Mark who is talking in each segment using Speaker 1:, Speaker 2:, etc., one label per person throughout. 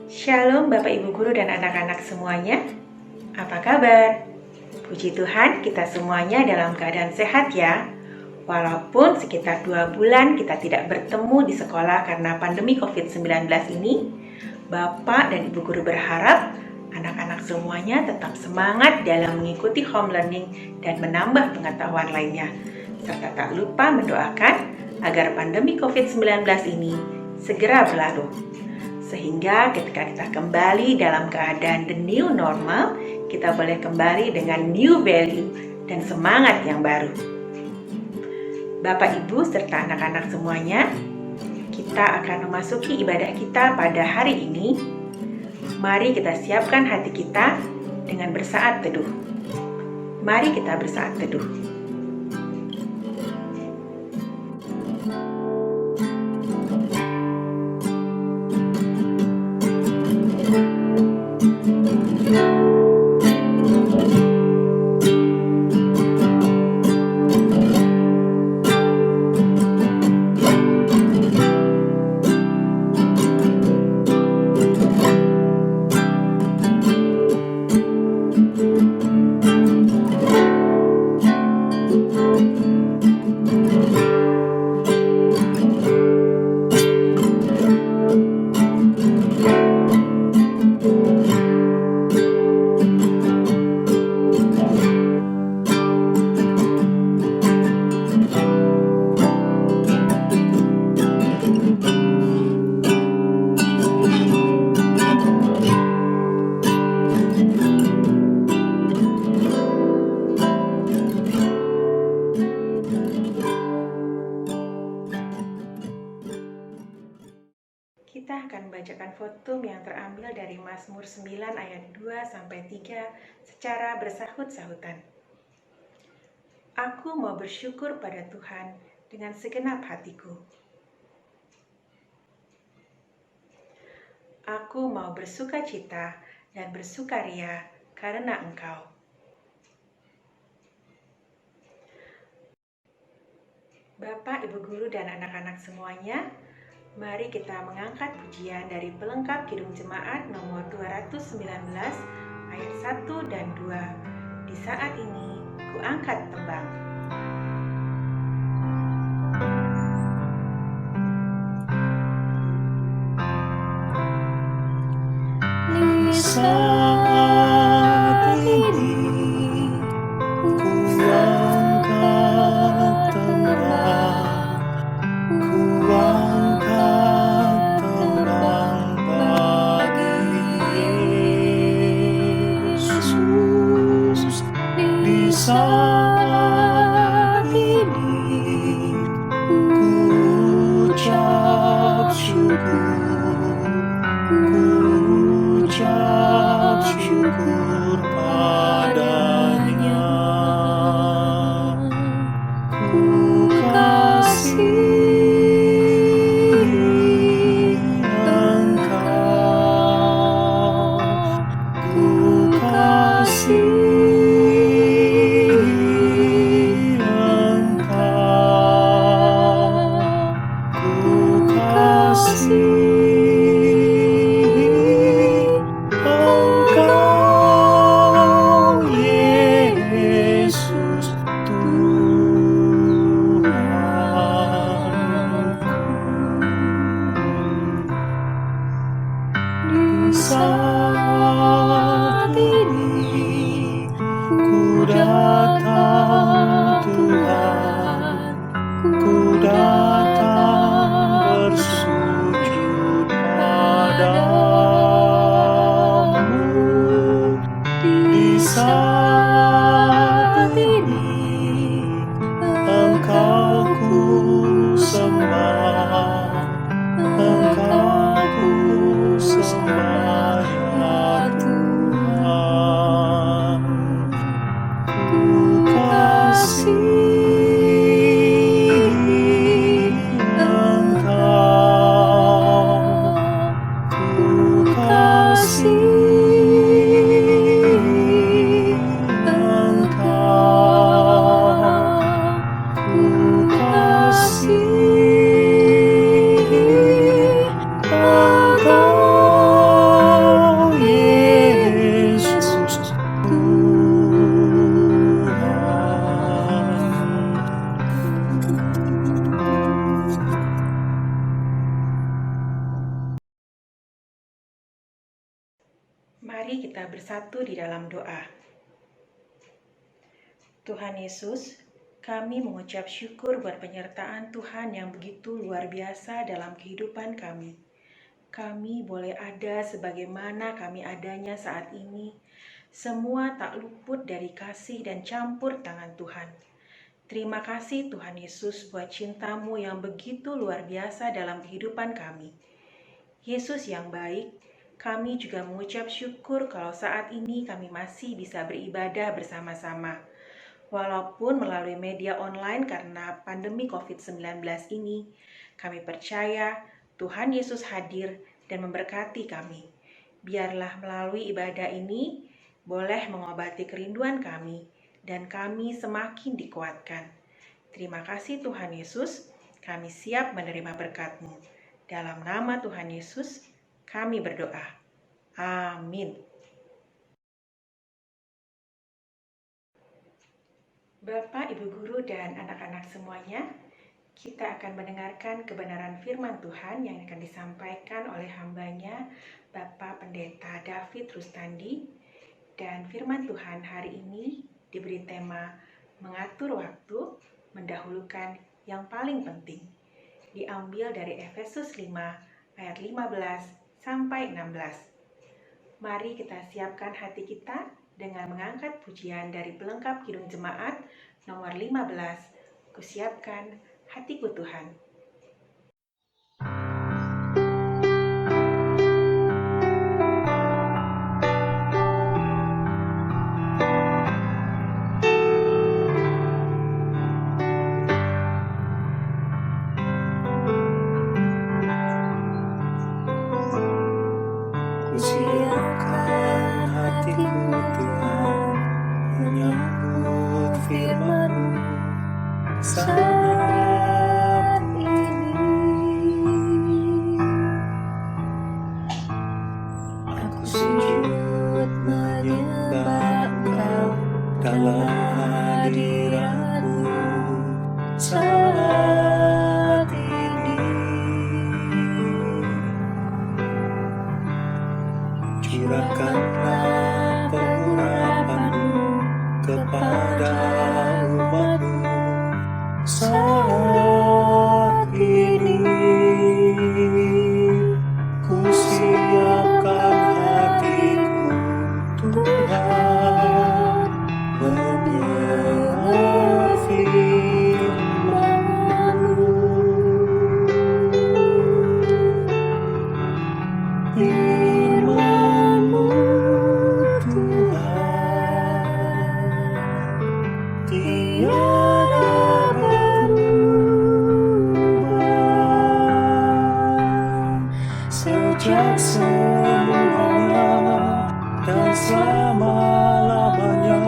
Speaker 1: Shalom Bapak Ibu Guru dan anak-anak semuanya. Apa kabar? Puji Tuhan kita semuanya dalam keadaan sehat ya. Walaupun sekitar 2 bulan kita tidak bertemu di sekolah karena pandemi COVID-19 ini, Bapak dan Ibu Guru berharap anak-anak semuanya tetap semangat dalam mengikuti home learning dan menambah pengetahuan lainnya. Serta tak lupa mendoakan agar pandemi COVID-19 ini segera berlalu. Sehingga ketika kita kembali dalam keadaan the new normal, kita boleh kembali dengan new value dan semangat yang baru. Bapak, Ibu, serta anak-anak semuanya, kita akan memasuki ibadah kita pada hari ini. Mari kita siapkan hati kita dengan bersaat teduh. Mari kita bersaat teduh. Kita akan membacakan fotum yang terambil dari Mazmur 9 ayat 2-3 secara bersahut-sahutan. Aku mau bersyukur pada Tuhan dengan segenap hatiku. Aku mau bersukacita dan bersukaria karena Engkau. Bapak, Ibu Guru, dan anak-anak semuanya, mari kita mengangkat pujian dari pelengkap Kidung Jemaat nomor 219 ayat 1 dan 2. Di saat ini ku angkat tembang.
Speaker 2: Di saat ini ku angkat tembang, ku angkat tembang bagi Yesus. Di saat ini ku ucap syukur, ku ucap
Speaker 1: Mari kita bersatu di dalam doa. Tuhan Yesus, kami mengucap syukur buat penyertaan Tuhan yang begitu luar biasa dalam kehidupan kami. Kami boleh ada sebagaimana kami adanya saat ini. Semua tak luput dari kasih dan campur tangan Tuhan. Terima kasih Tuhan Yesus buat cinta-Mu yang begitu luar biasa dalam kehidupan kami. Yesus yang baik, kami juga mengucap syukur kalau saat ini kami masih bisa beribadah bersama-sama. Walaupun melalui media online karena pandemi COVID-19 ini, kami percaya Tuhan Yesus hadir dan memberkati kami. Biarlah melalui ibadah ini boleh mengobati kerinduan kami dan kami semakin dikuatkan. Terima kasih Tuhan Yesus, kami siap menerima berkat-Mu. Dalam nama Tuhan Yesus, kami berdoa. Amin. Bapak, Ibu Guru, dan anak-anak semuanya, kita akan mendengarkan kebenaran firman Tuhan yang akan disampaikan oleh hambanya, Bapak Pendeta David Rustandi. Dan firman Tuhan hari ini diberi tema mengatur waktu, mendahulukan yang paling penting. Diambil dari Efesus 5 ayat 15 sampai 16. Mari kita siapkan hati kita dengan mengangkat pujian dari pelengkap Kidung Jemaat nomor 15. Kusiapkan hatiku Tuhan.
Speaker 2: Kusiapkan hatiku Tuhan, menyambut firman-Mu saat ini. Aku sujud menyembah Engkau dalam hadirat-Mu saat ini. Curahkanlah pengurapan-Mu kepada umat-Mu saat ini. Kusiapkan hatiku Tuhan, mendengar firman-Mu. Firman-Mu Tuhan, tiada berubah. Sejak semulanya dan selama-lamanya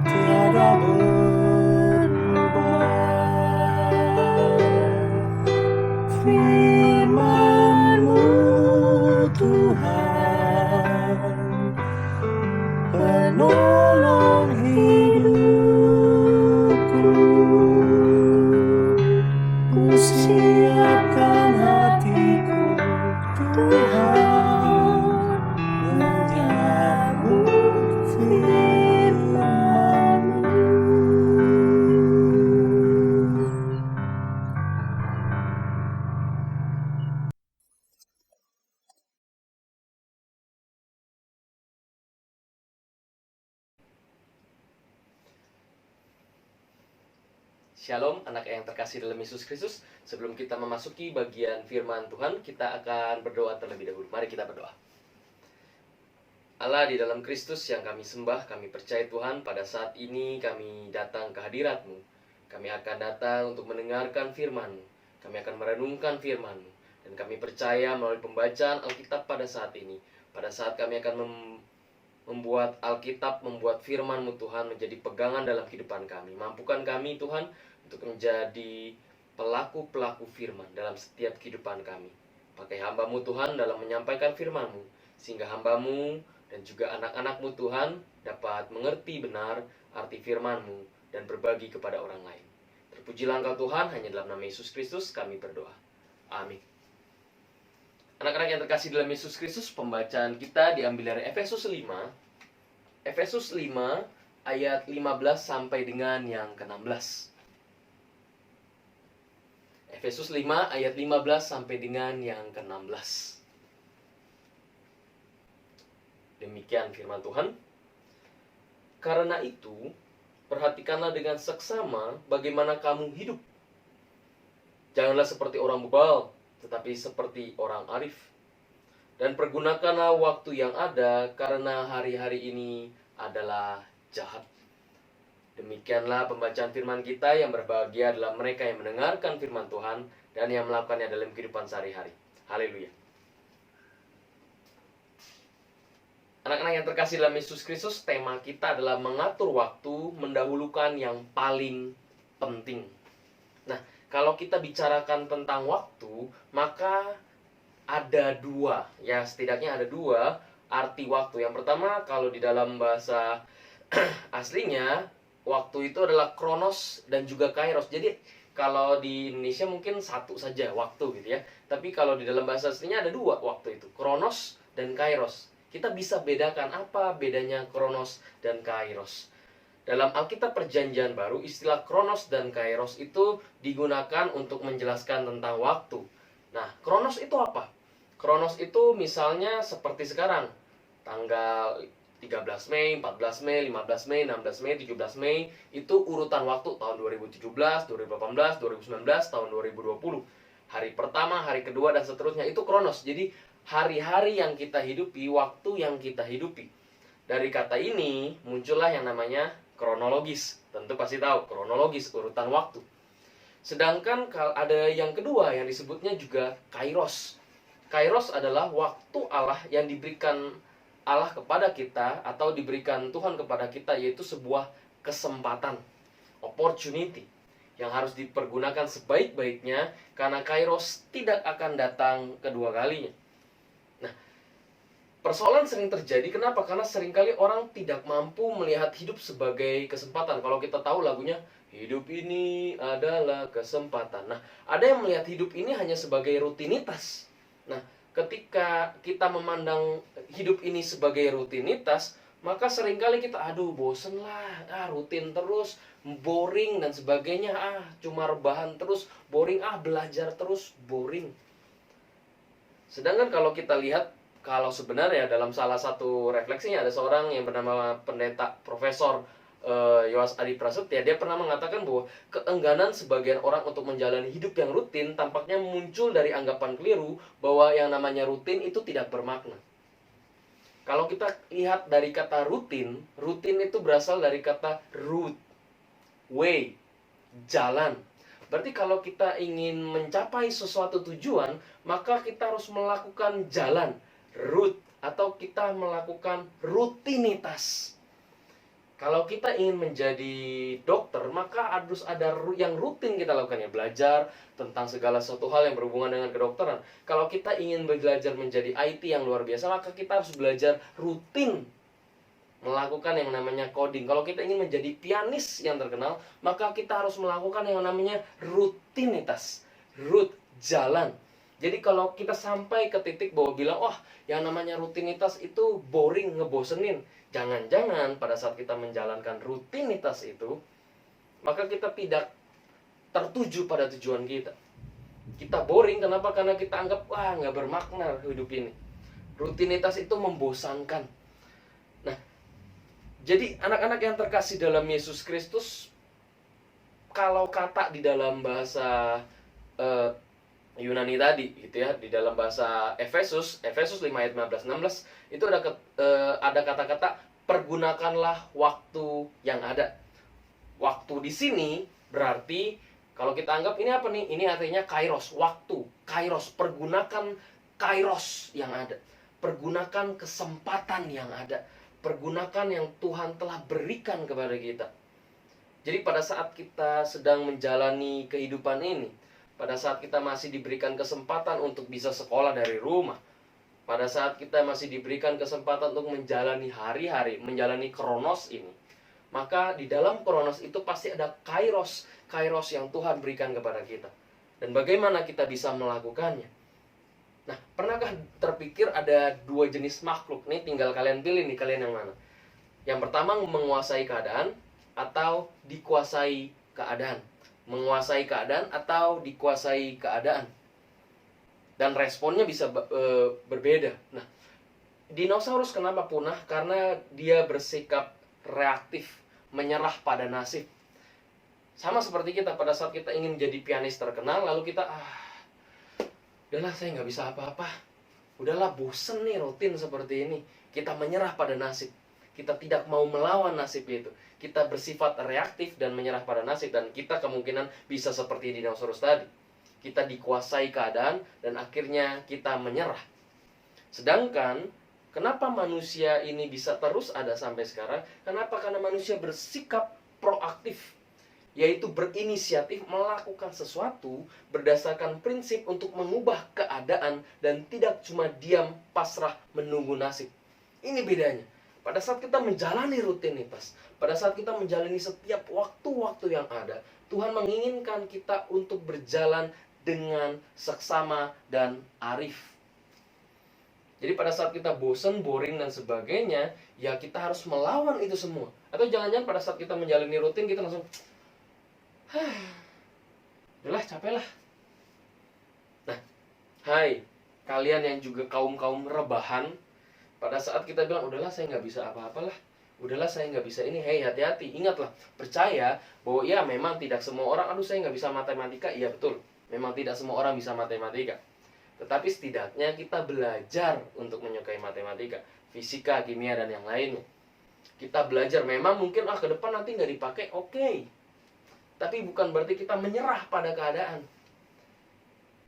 Speaker 2: tiada berubah. Firman-Mu Tuhan, penolong hidupku. Kusiapkan hatiku Tuhan, menyambut firman-Mu.
Speaker 3: Shalom anak yang terkasih dalam Yesus Kristus. Sebelum kita memasuki bagian firman Tuhan, kita akan berdoa terlebih dahulu. Mari kita berdoa. Allah di dalam Kristus yang kami sembah, kami percaya Tuhan pada saat ini kami datang ke hadirat-Mu. Kami akan datang untuk mendengarkan firman-Mu. Kami akan merenungkan firman-Mu. Dan kami percaya melalui pembacaan Alkitab pada saat ini, pada saat kami akan membuat Alkitab, membuat firman-Mu Tuhan menjadi pegangan dalam kehidupan kami. Mampukan kami Tuhan untuk menjadi pelaku-pelaku firman dalam setiap kehidupan kami. Pakai hamba-Mu Tuhan dalam menyampaikan firman-Mu, sehingga hamba-Mu dan juga anak-anak-Mu Tuhan dapat mengerti benar arti firman-Mu dan berbagi kepada orang lain. Terpujilah Engkau Tuhan, hanya dalam nama Yesus Kristus kami berdoa. Amin. Anak-anak yang terkasih dalam Yesus Kristus, pembacaan kita diambil dari Efesus 5. Efesus 5 ayat 15 sampai dengan yang ke-16. Efesus 5 ayat 15 sampai dengan yang ke-16. Demikian firman Tuhan. Karena itu, perhatikanlah dengan seksama bagaimana kamu hidup. Janganlah seperti orang bebal, tetapi seperti orang arif. Dan pergunakanlah waktu yang ada, karena hari-hari ini adalah jahat. Demikianlah pembacaan firman kita. Yang berbahagia adalah mereka yang mendengarkan firman Tuhan dan yang melakukannya dalam kehidupan sehari-hari. Haleluya. Anak-anak yang terkasih dalam Yesus Kristus, tema kita adalah mengatur waktu, mendahulukan yang paling penting. Nah, kalau kita bicarakan tentang waktu, maka ada dua, ya setidaknya ada dua arti waktu. Yang pertama, kalau di dalam bahasa aslinya, waktu itu adalah kronos dan juga kairos. Jadi, kalau di Indonesia mungkin satu saja waktu gitu ya. Tapi kalau di dalam bahasa aslinya ada dua waktu itu, kronos dan kairos. Kita bisa bedakan apa bedanya kronos dan kairos. Dalam Alkitab Perjanjian Baru, istilah kronos dan kairos itu digunakan untuk menjelaskan tentang waktu. Nah, kronos itu apa? Kronos itu misalnya seperti sekarang, tanggal 13 Mei, 14 Mei, 15 Mei, 16 Mei, 17 Mei, itu urutan waktu tahun 2017, 2018, 2019, tahun 2020. Hari pertama, hari kedua, dan seterusnya, itu kronos. Jadi, hari-hari yang kita hidupi, waktu yang kita hidupi. Dari kata ini, muncullah yang namanya kronologis. Tentu pasti tahu, kronologis, urutan waktu. Sedangkan kalau ada yang kedua yang disebutnya juga kairos. Kairos adalah waktu Allah yang diberikan Allah kepada kita atau diberikan Tuhan kepada kita, yaitu sebuah kesempatan, opportunity, yang harus dipergunakan sebaik-baiknya, karena kairos tidak akan datang kedua kalinya. Nah, persoalan sering terjadi, kenapa? Karena seringkali orang tidak mampu melihat hidup sebagai kesempatan. Kalau kita tahu lagunya, hidup ini adalah kesempatan. Nah, ada yang melihat hidup ini hanya sebagai rutinitas. Nah, ketika kita memandang hidup ini sebagai rutinitas, maka seringkali kita, aduh bosen lah, rutin terus, boring dan sebagainya, cuma rebahan terus, boring, belajar terus, boring. Sedangkan kalau kita lihat, kalau sebenarnya dalam salah satu refleksinya ada seorang yang bernama pendeta Profesor Yowas Adi Prasetya, dia pernah mengatakan bahwa keengganan sebagian orang untuk menjalani hidup yang rutin tampaknya muncul dari anggapan keliru bahwa yang namanya rutin itu tidak bermakna. Kalau kita lihat dari kata rutin, rutin itu berasal dari kata route, way, jalan. Berarti kalau kita ingin mencapai sesuatu tujuan, maka kita harus melakukan jalan, route, atau kita melakukan rutinitas. Kalau kita ingin menjadi dokter, maka harus ada yang rutin kita lakukan, ya, belajar tentang segala sesuatu hal yang berhubungan dengan kedokteran. Kalau kita ingin belajar menjadi IT yang luar biasa, maka kita harus belajar rutin melakukan yang namanya coding. Kalau kita ingin menjadi pianis yang terkenal, maka kita harus melakukan yang namanya rutinitas, route, jalan. Jadi kalau kita sampai ke titik bahwa bilang, yang namanya rutinitas itu boring, ngebosenin, jangan-jangan pada saat kita menjalankan rutinitas itu, maka kita tidak tertuju pada tujuan kita. Kita boring, kenapa? Karena kita anggap, nggak bermakna hidup ini. Rutinitas itu membosankan. Nah, jadi anak-anak yang terkasih dalam Yesus Kristus, kalau kata di dalam bahasa Yunani tadi gitu ya, di dalam bahasa Efesus 5 ayat 15-16 itu ada kata-kata pergunakanlah waktu yang ada. Waktu di sini berarti kalau kita anggap ini apa nih? Ini artinya kairos, waktu, kairos, pergunakan kairos yang ada. Pergunakan kesempatan yang ada. Pergunakan yang Tuhan telah berikan kepada kita. Jadi pada saat kita sedang menjalani kehidupan ini, pada saat kita masih diberikan kesempatan untuk bisa sekolah dari rumah, pada saat kita masih diberikan kesempatan untuk menjalani hari-hari, menjalani kronos ini, maka di dalam kronos itu pasti ada kairos yang Tuhan berikan kepada kita. Dan bagaimana kita bisa melakukannya? Nah, pernahkah terpikir ada dua jenis makhluk? Nih tinggal kalian pilih nih, kalian yang mana. Yang pertama, menguasai keadaan atau dikuasai keadaan. Menguasai keadaan atau dikuasai keadaan. Dan responnya bisa berbeda. Nah, dinosaurus kenapa punah? Karena dia bersikap reaktif, menyerah pada nasib. Sama seperti kita, pada saat kita ingin jadi pianis terkenal, lalu kita, udahlah saya nggak bisa apa-apa. Udahlah bosen nih rutin seperti ini. Kita menyerah pada nasib. Kita tidak mau melawan nasib itu. Kita bersifat reaktif dan menyerah pada nasib. Dan kita kemungkinan bisa seperti dinosaurus tadi. Kita dikuasai keadaan dan akhirnya kita menyerah. Sedangkan, kenapa manusia ini bisa terus ada sampai sekarang? Kenapa? Karena manusia bersikap proaktif, yaitu berinisiatif melakukan sesuatu berdasarkan prinsip untuk mengubah keadaan dan tidak cuma diam pasrah menunggu nasib. Ini bedanya. Pada saat kita menjalani rutinitas, pada saat kita menjalani setiap waktu-waktu yang ada, Tuhan menginginkan kita untuk berjalan dengan seksama dan arif. Jadi pada saat kita bosan, boring, dan sebagainya, ya kita harus melawan itu semua. Atau jangan-jangan pada saat kita menjalani rutin, kita langsung, udahlah capek lah. Nah, hai kalian yang juga kaum-kaum rebahan, pada saat kita bilang udahlah saya nggak bisa apa-apalah, udahlah saya nggak bisa ini, hei hati-hati, ingatlah, percaya bahwa ya memang tidak semua orang, aduh saya nggak bisa matematika, iya betul, memang tidak semua orang bisa matematika. Tetapi setidaknya kita belajar untuk menyukai matematika, fisika, kimia, dan yang lainnya. Kita belajar, memang mungkin ke depan nanti nggak dipakai, oke. Tapi bukan berarti kita menyerah pada keadaan.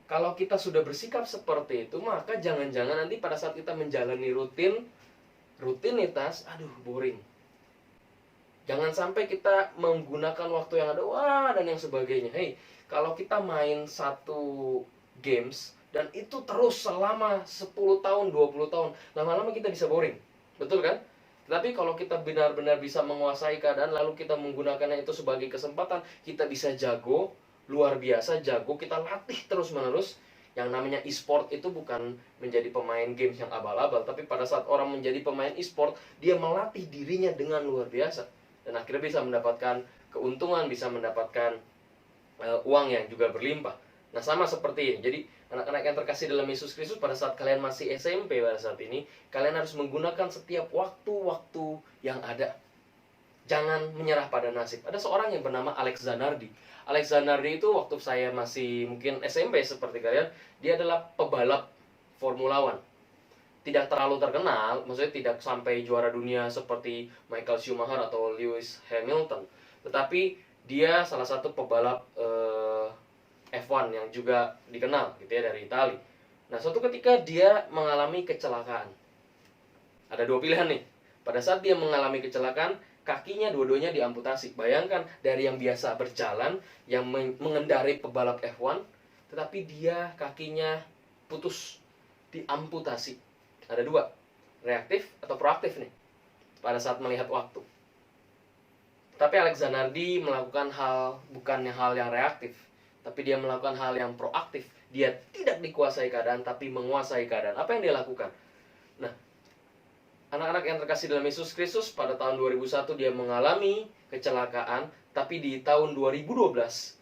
Speaker 3: Kalau kita sudah bersikap seperti itu, maka jangan-jangan nanti pada saat kita menjalani rutinitas, aduh boring. Jangan sampai kita menggunakan waktu yang ada, dan yang sebagainya. Hei, kalau kita main satu games, dan itu terus selama 10 tahun, 20 tahun, lama-lama kita bisa boring. Betul kan? Tapi kalau kita benar-benar bisa menguasai keadaan, lalu kita menggunakannya itu sebagai kesempatan, kita bisa jago, luar biasa jago, kita latih terus-menerus. Yang namanya e-sport itu bukan menjadi pemain games yang abal-abal, tapi pada saat orang menjadi pemain e-sport, dia melatih dirinya dengan luar biasa. Dan akhirnya bisa mendapatkan keuntungan, bisa mendapatkan uang yang juga berlimpah. Nah, sama seperti ini. Jadi, anak-anak yang terkasih dalam Yesus Kristus, pada saat kalian masih SMP pada saat ini, kalian harus menggunakan setiap waktu-waktu yang ada. Jangan menyerah pada nasib. Ada seorang yang bernama Alex Zanardi. Alex Zanardi itu waktu saya masih mungkin SMP seperti kalian, dia adalah pebalap Formula One. Tidak terlalu terkenal, maksudnya tidak sampai juara dunia seperti Michael Schumacher atau Lewis Hamilton. Tetapi dia salah satu pebalap F1 yang juga dikenal gitu ya, dari Italia. Nah, suatu ketika dia mengalami kecelakaan. Ada dua pilihan nih. Pada saat dia mengalami kecelakaan, kakinya dua-duanya diamputasi. Bayangkan, dari yang biasa berjalan, yang mengendarai pebalap F1, tetapi dia kakinya putus, diamputasi. Ada dua, reaktif atau proaktif nih, pada saat melihat waktu. Tapi Alex Zanardi melakukan bukannya hal yang reaktif, tapi dia melakukan hal yang proaktif. Dia tidak dikuasai keadaan, tapi menguasai keadaan. Apa yang dia lakukan? Nah, anak-anak yang terkasih dalam Yesus Kristus, pada tahun 2001 dia mengalami kecelakaan, tapi di tahun 2012,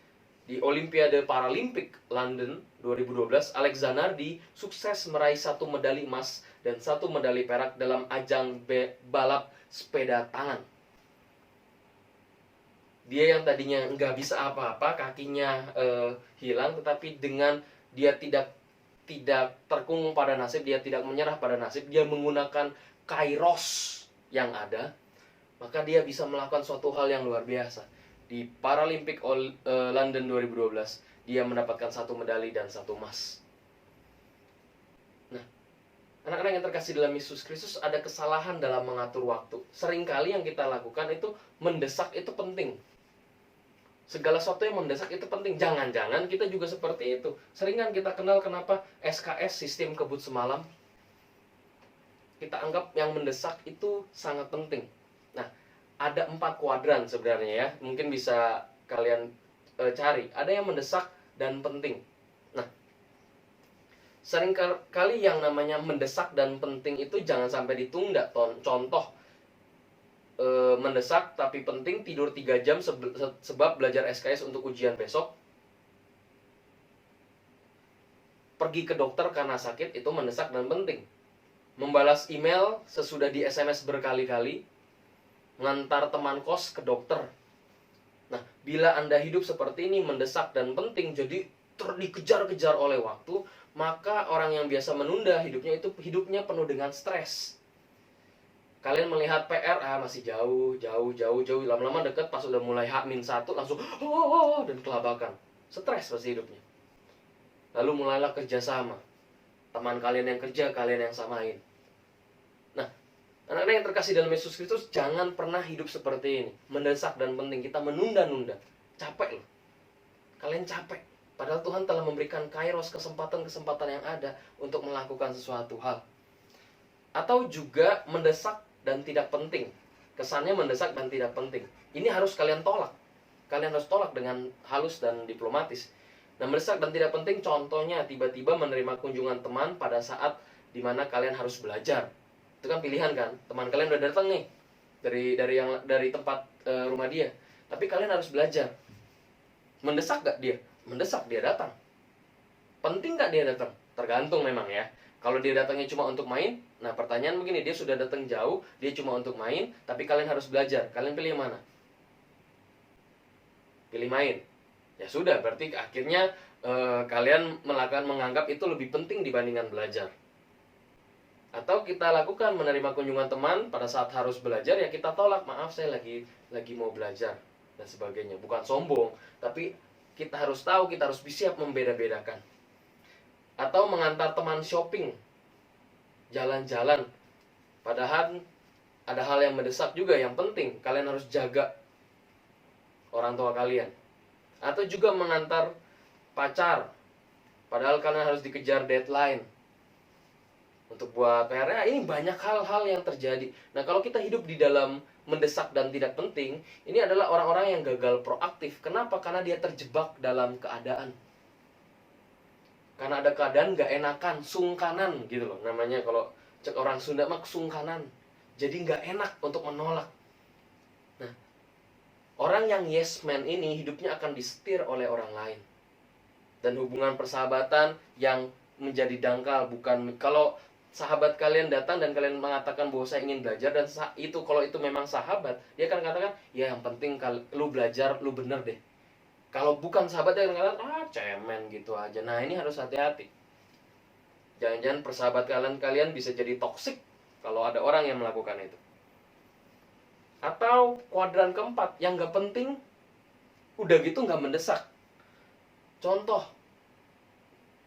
Speaker 3: di Olimpiade Paralimpik London 2012, Alex Zanardi sukses meraih 1 medali emas dan 1 medali perak dalam ajang balap sepeda tangan. Dia yang tadinya nggak bisa apa-apa, kakinya hilang, tetapi dengan dia tidak terkungkung pada nasib, dia tidak menyerah pada nasib, dia menggunakan kairos yang ada, maka dia bisa melakukan suatu hal yang luar biasa. Di Paralimpik London 2012, dia mendapatkan 1 medali dan 1 emas. Nah, anak-anak yang terkasih dalam Yesus Kristus, ada kesalahan dalam mengatur waktu. Seringkali yang kita lakukan itu mendesak itu penting. Segala sesuatu yang mendesak itu penting. Jangan-jangan kita juga seperti itu. Seringan kita kenal kenapa SKS, sistem kebut semalam. Kita anggap yang mendesak itu sangat penting. Nah, ada 4 kuadran sebenarnya ya. Mungkin bisa kalian cari. Ada yang mendesak dan penting. Nah, Sering kali yang namanya mendesak dan penting itu jangan sampai ditunda. Contoh, mendesak tapi penting, tidur 3 jam sebab belajar SKS untuk ujian besok. Pergi ke dokter karena sakit, itu mendesak dan penting. Membalas email sesudah di SMS berkali-kali. Mengantar teman kos ke dokter. Nah, bila Anda hidup seperti ini, mendesak dan penting, jadi dikejar-kejar oleh waktu, maka orang yang biasa menunda hidupnya itu hidupnya penuh dengan stres. Kalian melihat PR, masih jauh, lama-lama deket, pas udah mulai H-1 langsung dan kelabakan. Stres pasti hidupnya. Lalu mulailah kerjasama. Teman kalian yang kerja, kalian yang samain. Nah, anak-anak yang terkasih dalam Yesus Kristus, jangan pernah hidup seperti ini. Mendesak dan penting, kita menunda-nunda. Capek loh. Kalian capek. Padahal Tuhan telah memberikan kairos, kesempatan-kesempatan yang ada untuk melakukan sesuatu hal. Atau juga mendesak dan tidak penting. Kesannya mendesak dan tidak penting. Ini harus kalian tolak. Kalian harus tolak dengan halus dan diplomatis. Nah, mendesak dan tidak penting, contohnya tiba-tiba menerima kunjungan teman pada saat dimana kalian harus belajar. Itu kan pilihan kan? Teman kalian udah datang nih dari tempat rumah dia. Tapi kalian harus belajar. Mendesak gak dia? Mendesak, dia datang. Penting gak dia datang? Tergantung memang ya. Kalau dia datangnya cuma untuk main, nah pertanyaan begini, dia sudah datang jauh, dia cuma untuk main, tapi kalian harus belajar. Kalian pilih yang mana? Pilih main. Ya sudah, berarti akhirnya kalian menganggap itu lebih penting dibandingkan belajar. Atau kita lakukan menerima kunjungan teman pada saat harus belajar, ya kita tolak, maaf saya lagi mau belajar dan sebagainya. Bukan sombong, tapi kita harus tahu, kita harus siap membeda-bedakan. Atau mengantar teman shopping, jalan-jalan, padahal ada hal yang mendesak juga, yang penting kalian harus jaga orang tua kalian. Atau juga mengantar pacar, padahal kalian harus dikejar deadline untuk buat PR. Ini banyak hal-hal yang terjadi. Nah, kalau kita hidup di dalam mendesak dan tidak penting, ini adalah orang-orang yang gagal proaktif. Kenapa? Karena dia terjebak dalam keadaan. Karena ada keadaan gak enakan, sungkanan gitu loh. Namanya kalau cek orang Sunda mah sungkanan. Jadi gak enak untuk menolak. Nah, orang yang yes man ini hidupnya akan disetir oleh orang lain. Dan hubungan persahabatan yang menjadi dangkal. Bukan, kalau sahabat kalian datang dan kalian mengatakan bahwa saya ingin belajar, dan itu kalau itu memang sahabat, dia akan katakan, ya yang penting lu belajar, lu bener deh. Kalau bukan sahabat, dia akan katakan, cemen gitu aja. Nah, ini harus hati-hati. Jangan-jangan persahabat kalian bisa jadi toksik kalau ada orang yang melakukan itu. Atau kuadran keempat, yang gak penting, udah gitu gak mendesak. Contoh,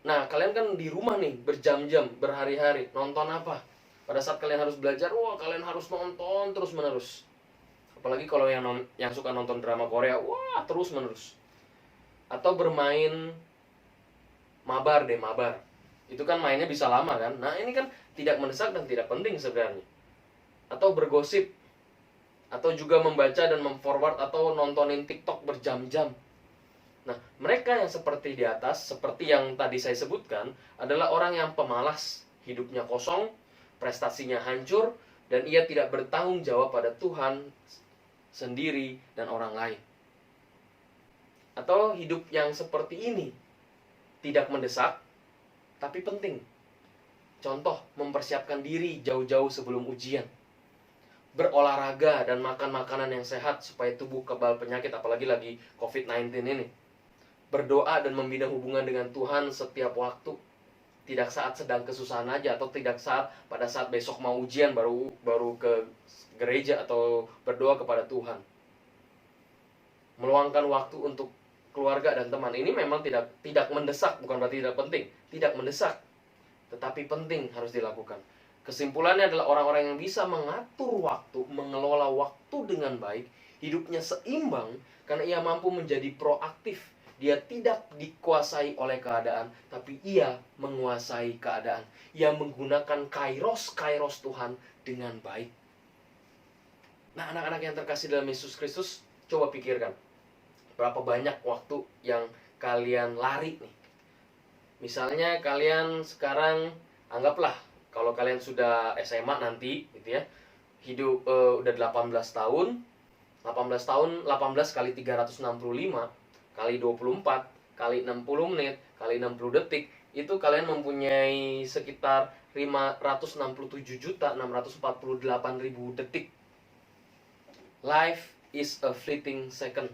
Speaker 3: nah kalian kan di rumah nih, berjam-jam, berhari-hari, nonton apa? Pada saat kalian harus belajar, wah kalian harus nonton terus-menerus. Apalagi kalau yang suka nonton drama Korea, wah terus-menerus. Atau bermain mabar. Itu kan mainnya bisa lama kan. Nah, ini kan tidak mendesak dan tidak penting sebenarnya. Atau bergosip. Atau juga membaca dan memforward atau nontonin TikTok berjam-jam. Nah, mereka yang seperti di atas, seperti yang tadi saya sebutkan, adalah orang yang pemalas, hidupnya kosong, prestasinya hancur, dan ia tidak bertanggung jawab pada Tuhan sendiri dan orang lain. Atau hidup yang seperti ini tidak mendesak, tapi penting. Contoh, mempersiapkan diri jauh-jauh sebelum ujian. Berolahraga dan makan makanan yang sehat supaya tubuh kebal penyakit, apalagi lagi COVID-19 ini. Berdoa dan membina hubungan dengan Tuhan setiap waktu. Tidak saat sedang kesusahan aja, atau tidak pada saat besok mau ujian baru ke gereja atau berdoa kepada Tuhan. Meluangkan waktu untuk keluarga dan teman. Ini memang tidak mendesak, bukan berarti tidak penting. Tidak mendesak, tetapi penting, harus dilakukan. Kesimpulannya adalah orang-orang yang bisa mengatur waktu, mengelola waktu dengan baik, hidupnya seimbang karena ia mampu menjadi proaktif. Dia tidak dikuasai oleh keadaan, tapi ia menguasai keadaan. Ia menggunakan kairos Tuhan dengan baik. Nah, anak-anak yang terkasih dalam Yesus Kristus, coba pikirkan. Berapa banyak waktu yang kalian lari nih? Misalnya kalian sekarang, anggaplah kalau kalian sudah SMA nanti gitu ya, hidup udah 18 tahun. 18 tahun, 18 kali 365 kali 24 kali 60 menit kali 60 detik, itu kalian mempunyai sekitar 567.648.000 detik. Life is a fleeting second.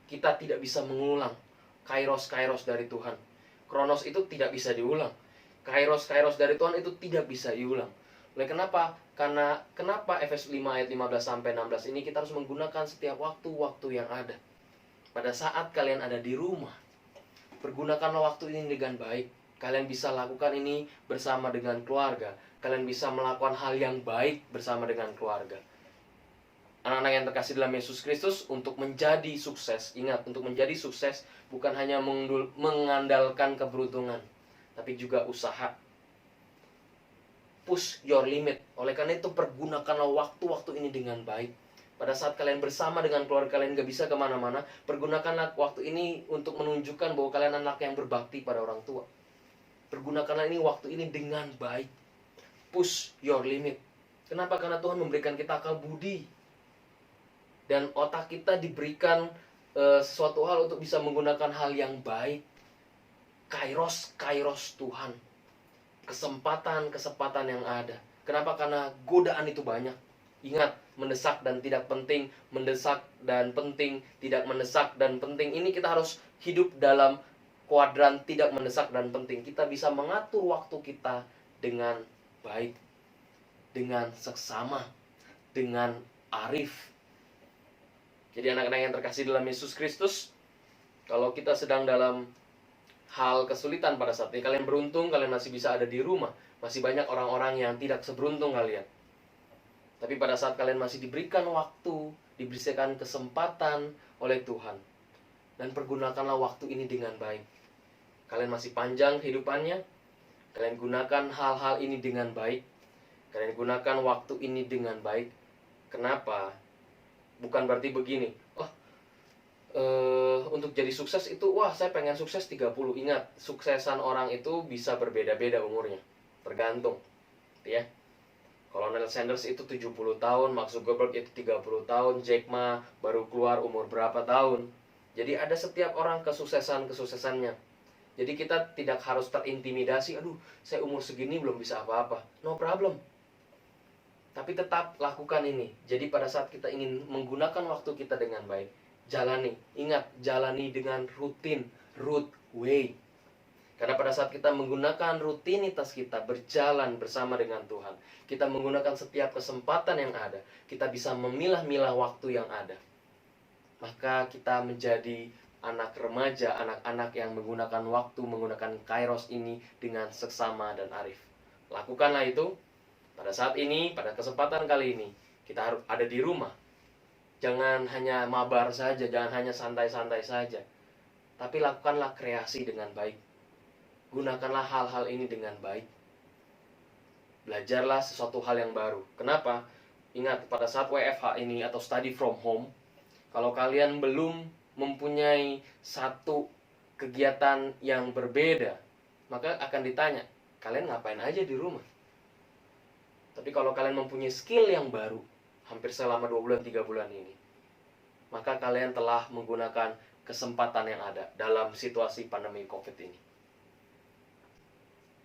Speaker 3: Kita tidak bisa mengulang kairos dari Tuhan. Kronos itu tidak bisa diulang. Kairos dari Tuhan itu tidak bisa diulang. Oleh kenapa? Karena kenapa Efesus 5 ayat 15 sampai 16 ini kita harus menggunakan setiap waktu-waktu yang ada. Pada saat kalian ada di rumah, pergunakanlah waktu ini dengan baik. Kalian bisa lakukan ini bersama dengan keluarga. Kalian bisa melakukan hal yang baik bersama dengan keluarga. Anak-anak yang terkasih dalam Yesus Kristus, untuk menjadi sukses, ingat, untuk menjadi sukses bukan hanya mengandalkan keberuntungan, tapi juga usaha. Push your limit. Oleh karena itu, pergunakanlah waktu-waktu ini dengan baik. Pada saat kalian bersama dengan keluarga kalian gak bisa kemana-mana, pergunakanlah waktu ini untuk menunjukkan bahwa kalian anak yang berbakti pada orang tua. Pergunakanlah waktu ini dengan baik. Push your limit. Kenapa? Karena Tuhan memberikan kita akal budi. Dan otak kita diberikan sesuatu hal untuk bisa menggunakan hal yang baik. Kairos Tuhan. Kesempatan yang ada. Kenapa? Karena godaan itu banyak. Ingat, mendesak dan tidak penting, mendesak dan penting, tidak mendesak dan penting. Ini kita harus hidup dalam kuadran tidak mendesak dan penting. Kita bisa mengatur waktu kita dengan baik, dengan seksama, dengan arif. Jadi anak-anak yang terkasih dalam Yesus Kristus, kalau kita sedang dalam hal kesulitan pada saat ini, kalian beruntung, kalian masih bisa ada di rumah. Masih banyak orang-orang yang tidak seberuntung kalian. Tapi pada saat kalian masih diberikan waktu, diberikan kesempatan oleh Tuhan, dan pergunakanlah waktu ini dengan baik. Kalian masih panjang kehidupannya, kalian gunakan hal-hal ini dengan baik. Kalian gunakan waktu ini dengan baik. Kenapa? Bukan berarti begini, untuk jadi sukses itu, saya pengen sukses 30. Ingat, suksesan orang itu bisa berbeda-beda umurnya, tergantung ya. Colonel Sanders itu 70 tahun, Mark Zuckerberg itu 30 tahun, Jack Ma baru keluar umur berapa tahun. Jadi ada setiap orang kesuksesannya. Jadi kita tidak harus terintimidasi, aduh saya umur segini belum bisa apa-apa. No problem. Tapi tetap lakukan ini. Jadi pada saat kita ingin menggunakan waktu kita dengan baik, jalani. Ingat, jalani dengan rutin, root way. Karena pada saat kita menggunakan rutinitas kita berjalan bersama dengan Tuhan, kita menggunakan setiap kesempatan yang ada, kita bisa memilah-milah waktu yang ada. Maka kita menjadi anak remaja, anak-anak yang menggunakan waktu, menggunakan kairos ini dengan seksama dan arif. Lakukanlah itu. Pada saat ini, pada kesempatan kali ini, kita harus ada di rumah. Jangan hanya mabar saja, jangan hanya santai-santai saja. Tapi lakukanlah kreasi dengan baik. Gunakanlah hal-hal ini dengan baik. Belajarlah sesuatu hal yang baru. Kenapa? Ingat, pada saat WFH ini atau study from home, kalau kalian belum mempunyai satu kegiatan yang berbeda, maka akan ditanya, kalian ngapain aja di rumah? Tapi kalau kalian mempunyai skill yang baru, hampir selama 2 bulan, 3 bulan ini, maka kalian telah menggunakan kesempatan yang ada dalam situasi pandemi COVID ini.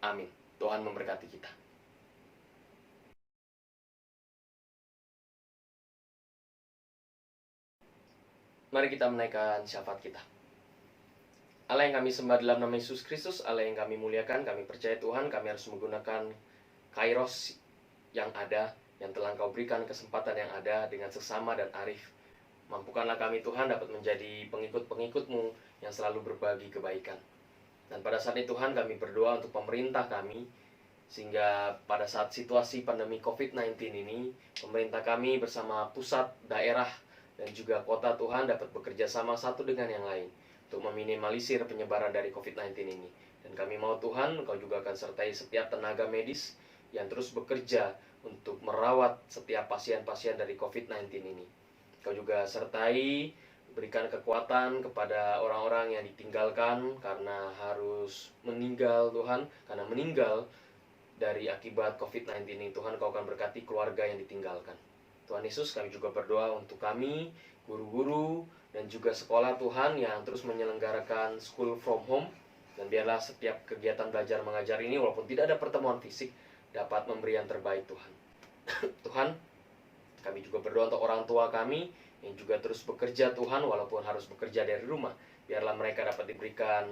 Speaker 3: Amin. Tuhan memberkati kita. Mari kita menaikkan syafaat kita. Allah yang kami sembah dalam nama Yesus Kristus, Allah yang kami muliakan, kami percaya Tuhan, kami harus menggunakan kairos yang ada, yang telah Engkau berikan, kesempatan yang ada dengan seksama dan arif. Mampukanlah kami Tuhan dapat menjadi pengikut-pengikut-Mu yang selalu berbagi kebaikan. Dan pada saat ini Tuhan, kami berdoa untuk pemerintah kami, sehingga pada saat situasi pandemi COVID-19 ini, pemerintah kami bersama pusat, daerah, dan juga kota Tuhan dapat bekerja sama satu dengan yang lain untuk meminimalisir penyebaran dari COVID-19 ini. Dan kami mau Tuhan, Engkau juga akan sertai setiap tenaga medis yang terus bekerja untuk merawat setiap pasien-pasien dari COVID-19 ini. Engkau juga sertai Berikan kekuatan kepada orang-orang yang ditinggalkan karena harus meninggal Tuhan, karena meninggal dari akibat COVID-19 ini. Tuhan, Kau akan berkati keluarga yang ditinggalkan. Tuhan Yesus, kami juga berdoa untuk kami, guru-guru, dan juga sekolah Tuhan yang terus menyelenggarakan school from home. Dan biarlah setiap kegiatan belajar mengajar ini, walaupun tidak ada pertemuan fisik, dapat memberi yang terbaik Tuhan. Tuhan, kami juga berdoa untuk orang tua kami yang juga terus bekerja Tuhan, walaupun harus bekerja dari rumah. Biarlah mereka dapat diberikan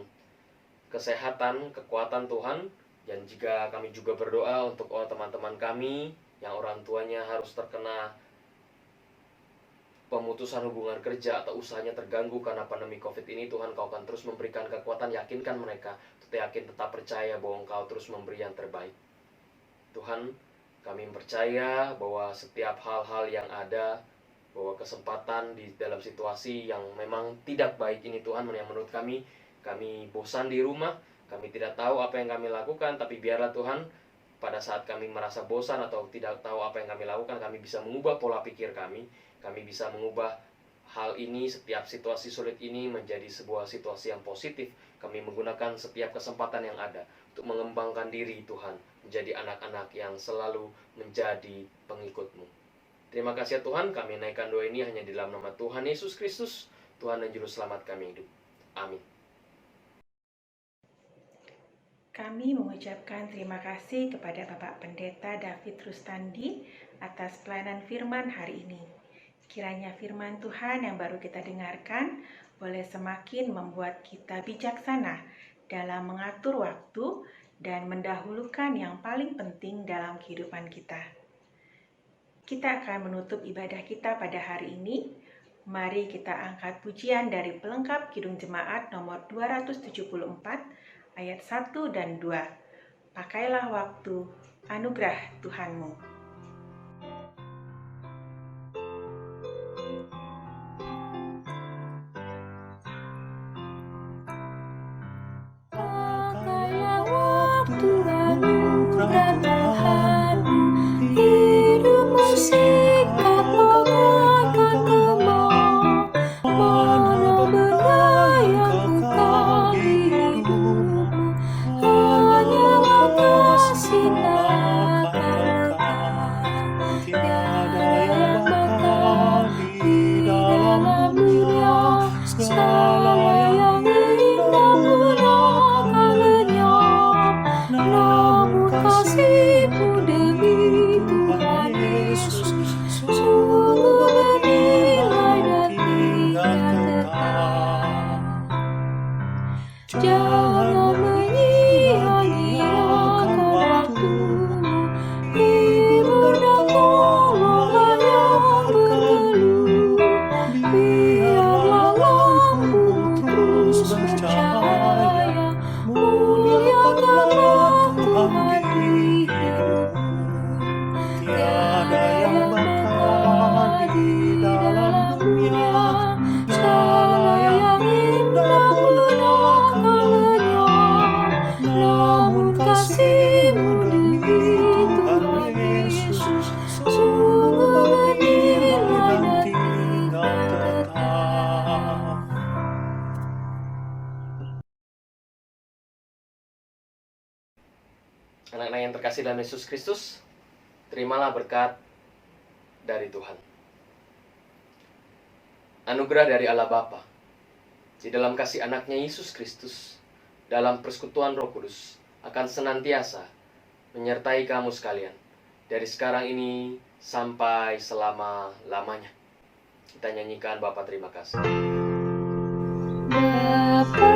Speaker 3: kesehatan, kekuatan Tuhan. Dan jika kami juga berdoa untuk teman-teman kami yang orang tuanya harus terkena pemutusan hubungan kerja atau usahanya terganggu karena pandemi COVID ini, Tuhan, Kau akan terus memberikan kekuatan, yakinkan mereka, tetap percaya bahwa Engkau terus memberi yang terbaik. Tuhan, kami percaya bahwa setiap hal-hal yang ada, bahwa kesempatan di dalam situasi yang memang tidak baik ini Tuhan, yang menurut kami bosan di rumah, kami tidak tahu apa yang kami lakukan, tapi biarlah Tuhan, pada saat kami merasa bosan atau tidak tahu apa yang kami lakukan, kami bisa mengubah pola pikir kami bisa mengubah hal ini, setiap situasi sulit ini menjadi sebuah situasi yang positif. Kami menggunakan setiap kesempatan yang ada untuk mengembangkan diri Tuhan, menjadi anak-anak yang selalu menjadi pengikut-Mu. Terima kasih ya Tuhan, kami naikkan doa ini hanya di dalam nama Tuhan Yesus Kristus, Tuhan dan Juru Selamat kami hidup. Amin.
Speaker 1: Kami mengucapkan terima kasih kepada Bapak Pendeta David Rustandi atas pelayanan firman hari ini. Kiranya firman Tuhan yang baru kita dengarkan boleh semakin membuat kita bijaksana dalam mengatur waktu dan mendahulukan yang paling penting dalam kehidupan kita. Kita akan menutup ibadah kita pada hari ini. Mari kita angkat pujian dari pelengkap Kidung Jemaat nomor 274 ayat 1 dan 2. Pakailah waktu, anugerah Tuhanmu.
Speaker 2: Pakailah waktu, anugerah Tuhanmu. Hidupmu sikap bagaikan kembang. Mana benda yang kekal di hidupmu, hanyalah kasih akan lekat. Tiada yang bakal di dalam dunia, segala yang indah punya akan lenyap. Namun kasih-Mu demi Tuhan Yesus sungguh bernilai dan tidak tetap. Jangan menyia-nyiakan waktumu, hibur dan tolonglah yang berkeluh. Biarlah lampumu terus bercahaya, muliakanlah Tuhan di hidupmu. Tiada yang bakal di dalam dunia, segala yang indah punya akan lenyap. Namun kasih-Mu demi Tuhan Yesus sungguh bernilai dan tidak tetap.
Speaker 3: Anak-anak yang terkasih dalam Yesus Kristus, terimalah berkat dari Tuhan. Anugerah dari Allah Bapa, di dalam kasih anaknya Yesus Kristus, dalam persekutuan Roh Kudus, akan senantiasa menyertai kamu sekalian, dari sekarang ini sampai selama-lamanya. Kita nyanyikan Bapa terima kasih.
Speaker 2: Bapa